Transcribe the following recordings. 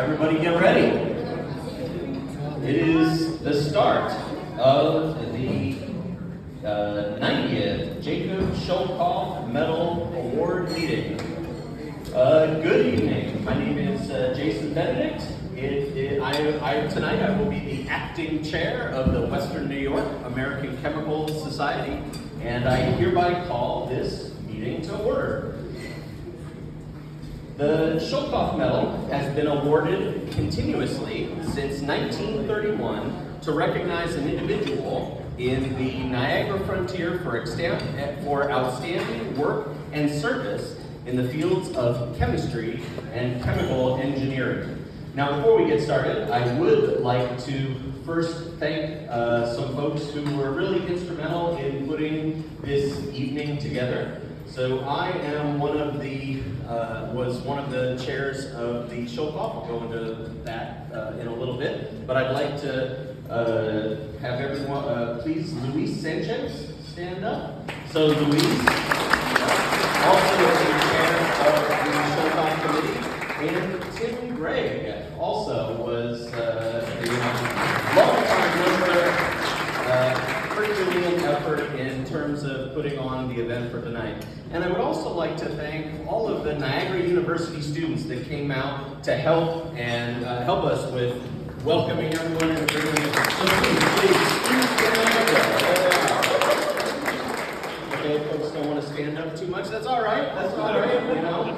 Everybody get ready. It is the start of the 90th Jacob Schoellkopf Medal Award meeting. Good evening. My name is Jason Benedict. Tonight I will be the acting chair of the Western New York American Chemical Society, and I hereby call this meeting to order. The Schoellkopf Medal has been awarded continuously since 1931 to recognize an individual in the Niagara frontier for outstanding work and service in the fields of chemistry and chemical engineering. Now, before we get started, I would like to first thank some folks who were really instrumental in putting this evening together. So I am was one of the chairs of the Schoellkopf. I'll go into that in a little bit, but I'd like to have everyone, please, Luis Sanchez, stand up. So Luis, also the chair of the Schoellkopf Committee, and Tim Gregg also was a long-time member, Herculean effort in terms of putting on the event for tonight. And I would also like to thank all of the Niagara University students that came out to help us with welcoming everyone and bringing it. So please okay, folks don't want to stand up too much. That's all right. That's all right. You know,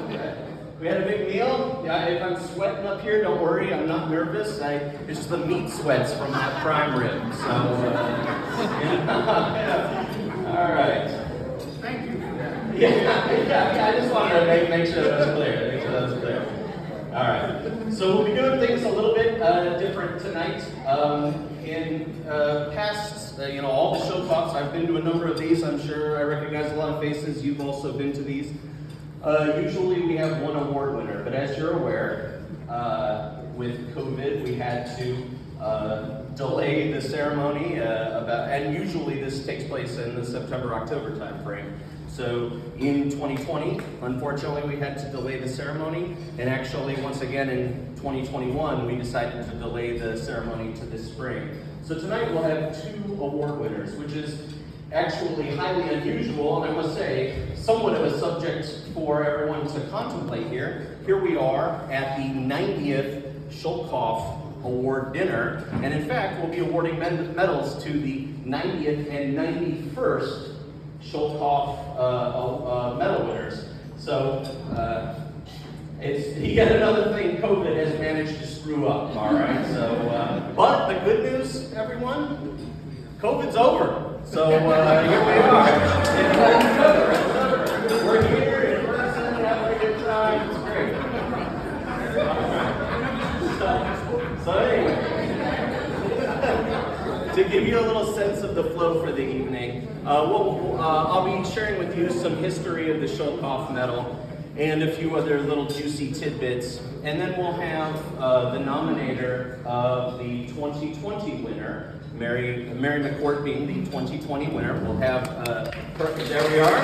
we had a big meal. Yeah, if I'm sweating up here, don't worry. I'm not nervous. It's just the meat sweats from that prime rib. So, yeah. All right. Thank you for that. Yeah, I just wanted to make sure that was clear. All right. So we'll be doing things a little bit different tonight. In past, all the Schoellkopfs, I've been to a number of these. I'm sure I recognize a lot of faces. You've also been to these. Usually we have one award winner, but as you're aware, with COVID, we had to delay the ceremony and usually this takes place in the September-October timeframe. So in 2020, unfortunately, we had to delay the ceremony, and actually, once again in 2021, we decided to delay the ceremony to this spring. So tonight we'll have two award winners, which is actually highly unusual, and I must say, somewhat of a subject for everyone to contemplate here. Here we are at the 90th Schoellkopf Award dinner, and in fact, we'll be awarding medals to the 90th and 91st Schoellkopf medal winners. So, it's yet another thing COVID has managed to screw up, all right? So, but the good news, everyone, COVID's over. So here we are. It's over. We're here in person, having a good time. It's great. So anyway, to give you a little sense of the flow for the evening, I'll be sharing with you some history of the Schoellkopf Medal and a few other little juicy tidbits, and then we'll have the nominator of the 2020 winner, Mary McCourt being the 2020 winner. We'll have there we are.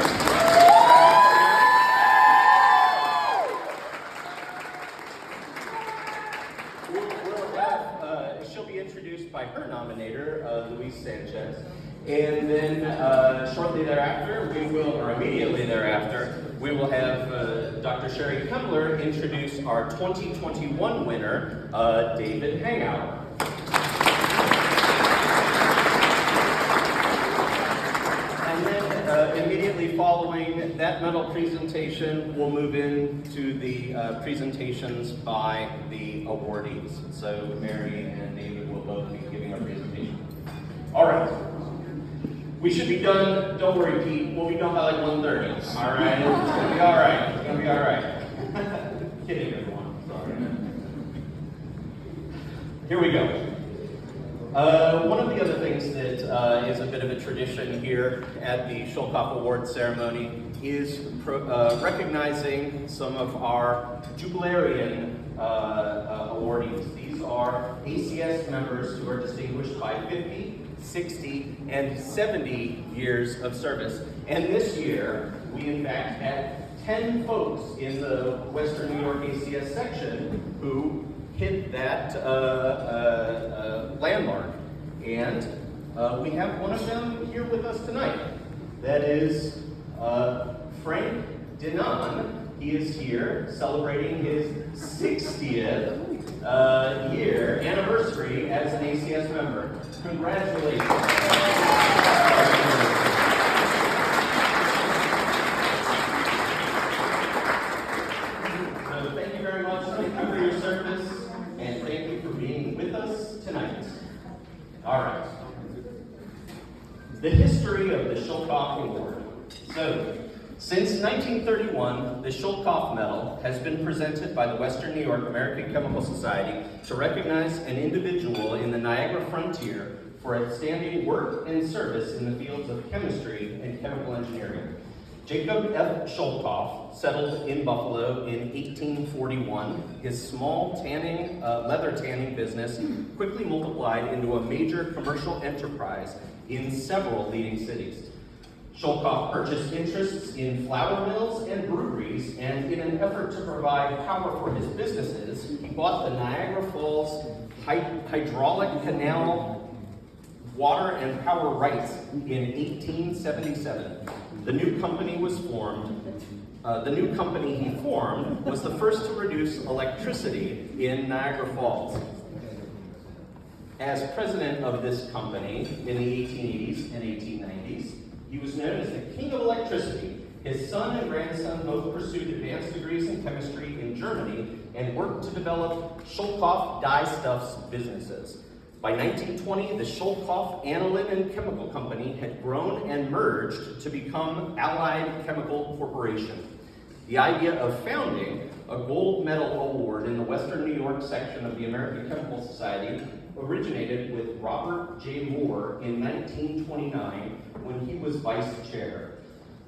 We'll have, she'll be introduced by her nominator, Luis Sanchez. And then shortly thereafter, immediately thereafter, we will have Dr. Sherry Kemmler introduce our 2021 winner, David Hangout. And then immediately following that medal presentation, we'll move into the presentations by the awardees. So Mary and David will both be giving our presentation. All right. We should be done, don't worry, Pete, we'll be done by like 1:30. All right? It's gonna be all right. It's gonna be all right. Kidding, everyone. Sorry. Here we go. One of the other things that is a bit of a tradition here at the Schoellkopf Award ceremony is recognizing some of our jubilarian awardees. These are ACS members who are distinguished by 50, 60, and 70 years of service. And this year, we in fact had 10 folks in the Western New York ACS section who hit created that landmark. And we have one of them here with us tonight. That is Frank Denon. He is here celebrating his 60th year anniversary as an ACS member. Congratulations. So thank you very much. Thank you for your service, and thank you for being with us tonight. All right. The history of the Schoellkopf Award. So, since 1931, the Schoellkopf Medal has been presented by the Western New York American Chemical Society to recognize an individual in the Niagara frontier for outstanding work and service in the fields of chemistry and chemical engineering. Jacob F. Schoellkopf settled in Buffalo in 1841. His small leather tanning business quickly multiplied into a major commercial enterprise in several leading cities. Schoellkopf purchased interests in flour mills and breweries, and in an effort to provide power for his businesses, he bought the Niagara Falls Hydraulic Canal water and power rights in 1877. The new company he formed was the first to produce electricity in Niagara Falls. As president of this company in the 1880s and 1890s, he was known as the King of Electricity. His son and grandson both pursued advanced degrees in chemistry in Germany and worked to develop Schoellkopf dyestuffs businesses. By 1920, the Schoellkopf Aniline and Chemical Company had grown and merged to become Allied Chemical Corporation. The idea of founding a gold medal award in the Western New York section of the American Chemical Society originated with Robert J. Moore in 1929 when he was vice chair.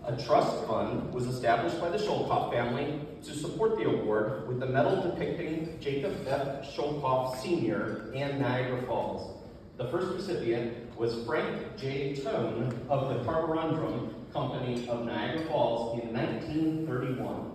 A trust fund was established by the Schoellkopf family to support the award, with the medal depicting Jacob F. Schoellkopf Sr. and Niagara Falls. The first recipient was Frank J. Tone of the Carborundum Company of Niagara Falls in 1931.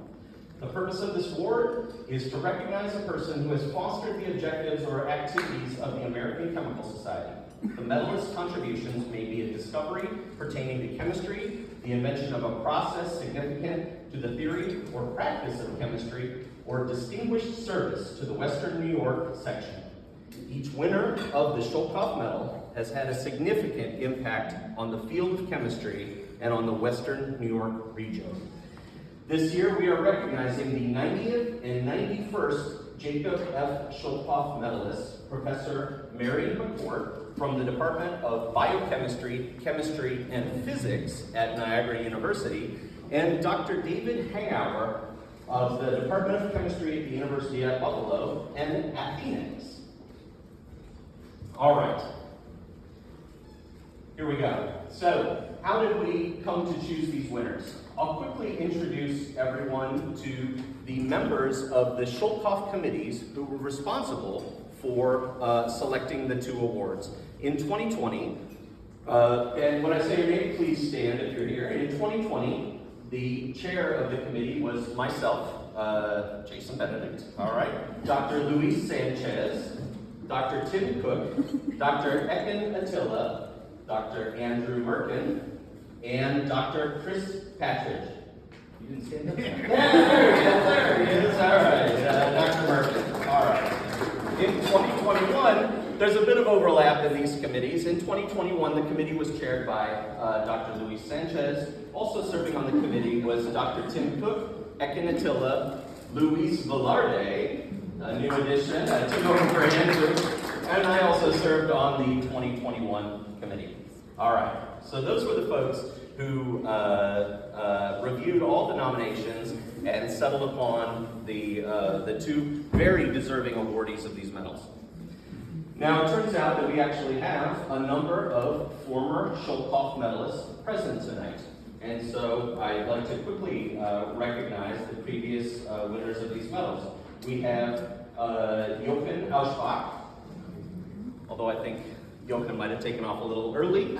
The purpose of this award is to recognize a person who has fostered the objectives or activities of the American Chemical Society. The medalist's contributions may be a discovery pertaining to chemistry, the invention of a process significant to the theory or practice of chemistry, or distinguished service to the Western New York section. Each winner of the Schoellkopf Medal has had a significant impact on the field of chemistry and on the Western New York region. This year we are recognizing the 90th and 91st Jacob F. Schoellkopf medalists, Professor Mary McCourt from the Department of Biochemistry, Chemistry, and Physics at Niagara University, and Dr. David Hangower of the Department of Chemistry at the University at Buffalo and at Phoenix. All right, here we go. So, how did we come to choose these winners? I'll quickly introduce everyone to the members of the Schoellkopf committees who were responsible for selecting the two awards. In 2020, and when I say your name, please stand if you're here. In 2020, the chair of the committee was myself, Jason Benedict, all right, Dr. Luis Sanchez, Dr. Tim Cook, Dr. Ekin Attila, Dr. Andrew Merkin, and Dr. Chris Patridge. You didn't stand up? There he is. All right, Dr. Merkin. All right. In 2021, there's a bit of overlap in these committees. In 2021, the committee was chaired by Dr. Luis Sanchez. Also serving on the committee was Dr. Tim Cook, Ekin Attila, Luis Velarde, a new addition, took over for Andrew, and I also served on the 2021 committee. All right, so those were the folks who reviewed all the nominations and settled upon the two very deserving awardees of these medals. Now, it turns out that we actually have a number of former Schoellkopf medalists present tonight. And so I'd like to quickly recognize the previous winners of these medals. We have Jochen Auschbach, although I think Jochen might have taken off a little early.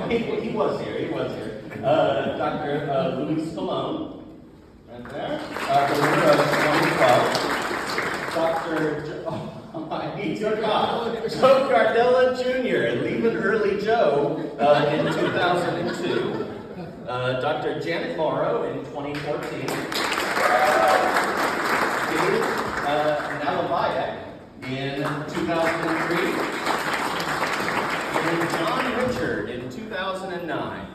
He was here. Dr. Luis Cologne, right there, the winner of 2012. Joe Gardella Jr., leaving early Joe in 2002. Dr. Janet Morrow in 2014. Dave Nalavayak in 2003. And John Richard in 2009.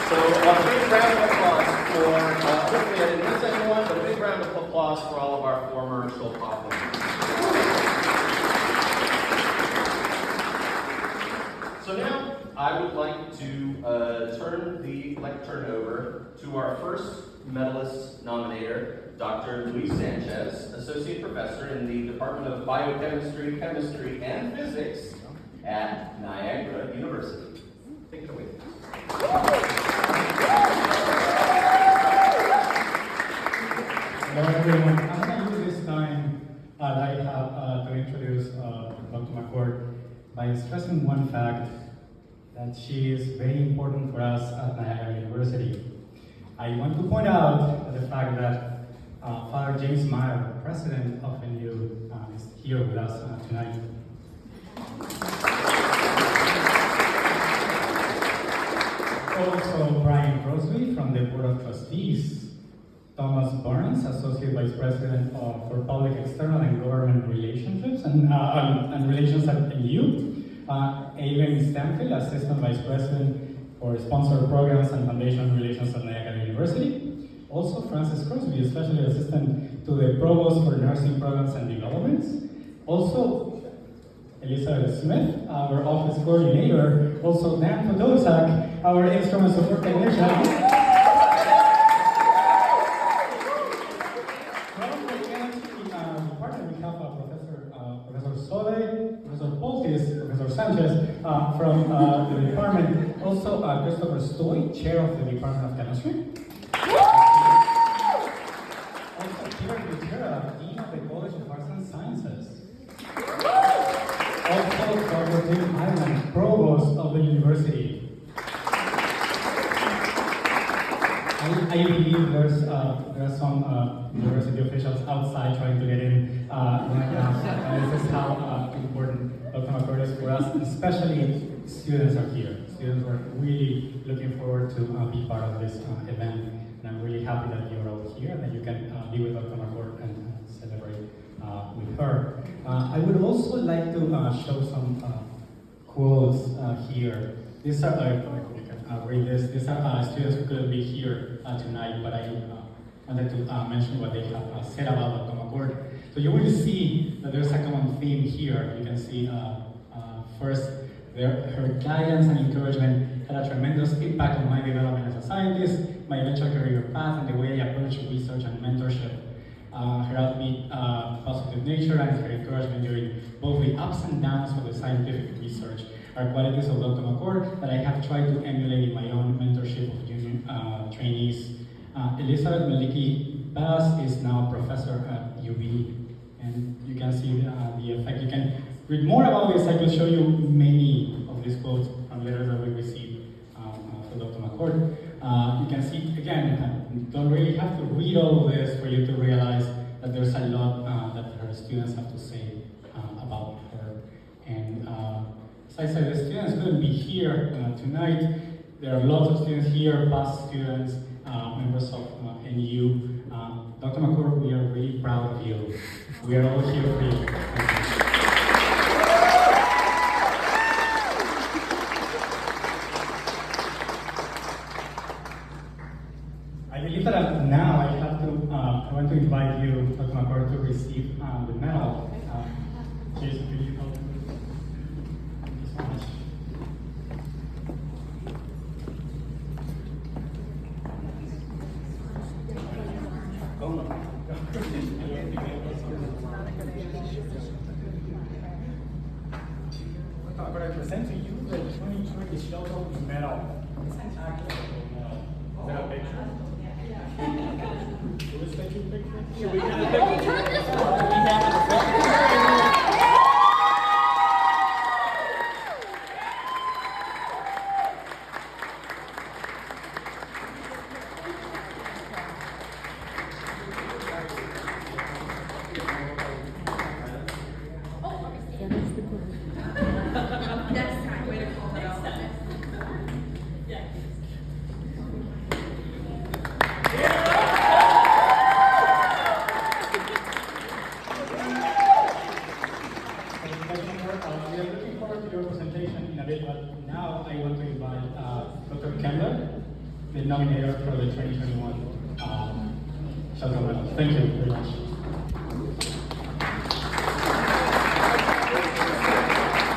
So a big round of applause for, hopefully I didn't miss anyone, but a big round of applause for all of our former Schoellkopf winners. So now I would like to turn the lectern over to our first medalist nominator, Dr. Luis Sanchez, Associate Professor in the Department of Biochemistry, Chemistry, and Physics at Niagara University. Take it away. Hello everyone. I'm going to use this time that I have to introduce Dr. McCourt by stressing one fact, that she is very important for us at Niagara University. I want to point out the fact that Father James Meyer, president of NU, is here with us tonight. Also, Brian Crosby from the Board of Trustees, Thomas Burns, Associate Vice President for Public External and Government Relationships and Relations at NU, Avon Stanfield, Assistant Vice President for Sponsored Programs and Foundation Relations at Niagara University. Also, Francis Crosby, Special Assistant to the Provost for Nursing Programs and Developments. Also, Elizabeth Smith, our Office Coordinator. Also, Dan Podolzak, our Instrument Support Technician. From the chemistry department, we have Professor Sole, Professor Poltis, Professor Sanchez from the department. Also, Christopher Stoy, Chair of the Department of Chemistry. Also, Peter Gutierrez, Dean of the College of Arts and Sciences. Also, Dr. Tim Ireland, Provost of the University. I believe there are some university officials outside trying to get in right now. This is how important Dr. McCourt is for us, especially students are here. Students are really looking forward to be part of this event, and I'm really happy that you're all here and that you can be with Dr. McCourt and celebrate with her. I would also like to show some quotes here. These are, read this. These are students who couldn't be here tonight, but I wanted to mention what they have said about Dr. McCourt. So you will see that there's a common theme here. You can see first, her guidance and encouragement had a tremendous impact on my development as a scientist, my eventual career path, and the way I approach research and mentorship. Her upbeat, positive nature and her encouragement during both the ups and downs of the scientific research are qualities of Dr. McCourt that I have tried to emulate in my own mentorship of junior trainees. Elizabeth Maliki Bass is now a professor at UB, and you can see the effect. You can read more about this. I will show you many of these quotes from letters that we received for Dr. McCourt. You can see, again, you don't really have to read all of this for you to realize that there's a lot that her students have to say about her. And as I said, the students couldn't be here tonight. There are lots of students here, past students, members of NU. Dr. McCourt, we are really proud of you. We are all here for you. Thank you. I believe that now I have to, I want to invite you, Dr. McCourt, to receive the medal. Jason, could you help me? Thank you so much. Oh, no. But I present to you the 2020 Schoellkopf medal. It's an actual medal. Is that a picture? Should we take a picture? Should we get a picture? a bit, but now I want to invite Dr. Kemler, the nominator for the 2021 Schoellkopf Medal. Thank you very much.